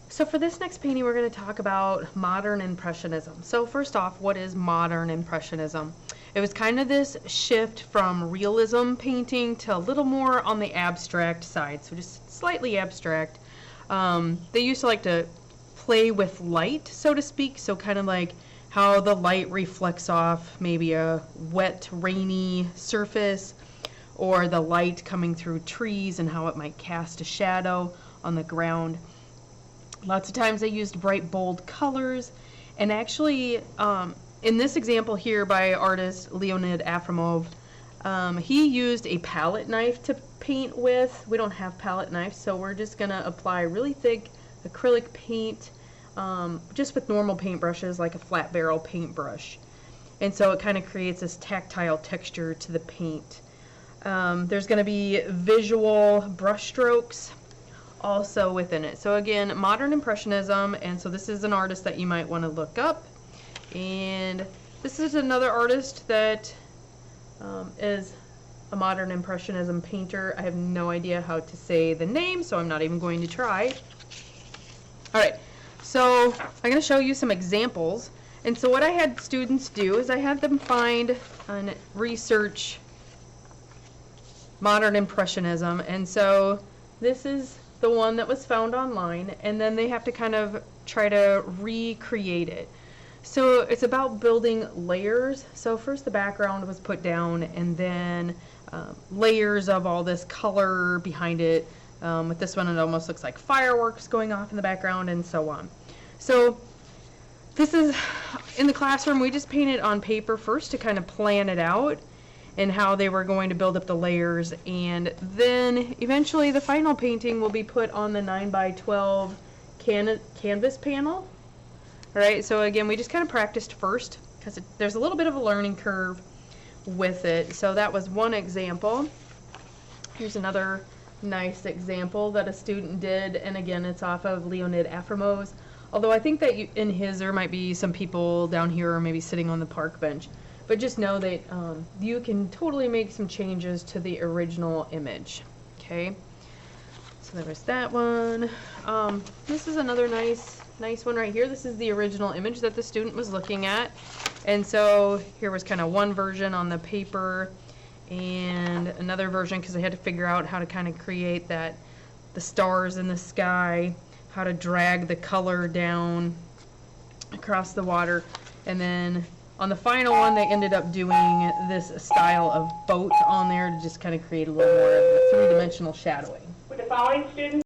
So for this next painting, we're going to talk about modern impressionism. So first off, what is modern impressionism? It was kind of this shift from realism painting to a little more on the abstract side, so just slightly abstract. They used to like to play with light, so to speak, so kind of like how the light reflects off maybe a wet, rainy surface, or the light coming through trees and how it might cast a shadow on the ground. Lots of times they used bright, bold colors, and actually, in this example here by artist Leonid Afremov, he used a palette knife to paint with. We don't have palette knives, so we're just going to apply really thick acrylic paint, just with normal paintbrushes, like a flat barrel paintbrush. And so it kind of creates this tactile texture to the paint. There's going to be visual brush strokes also within it. So again, modern impressionism, and so this is an artist that you might want to look up. And this is another artist that is a modern impressionism painter. I have no idea how to say the name, so I'm not even going to try. Alright, so I'm going to show you some examples. And so what I had students do is I had them find and research modern impressionism, and so this is the one that was found online, and then they have to kind of try to recreate it. So it's about building layers. So first the background was put down, and then layers of all this color behind it. With this one, it almost looks like fireworks going off in the background, and so on. So this is in the classroom. We just painted on paper first to kind of plan it out and how they were going to build up the layers, and then eventually the final painting will be put on the 9x12 canvas panel. Alright, so again, we just kind of practiced first because there's a little bit of a learning curve with it. So that was one example. Here's another nice example that a student did, and again, it's off of Leonid Afremov's. Although I think that in his there might be some people down here or maybe sitting on the park bench. But just know that you can totally make some changes to the original image. Okay, so there was that one. This is another nice one right here. This is the original image that the student was looking at. And so here was kind of one version on the paper and another version because I had to figure out how to kind of create that, the stars in the sky, how to drag the color down across the water, and then on the final one, they ended up doing this style of boat on there to just kind of create a little more of the three-dimensional shadowing. With the following students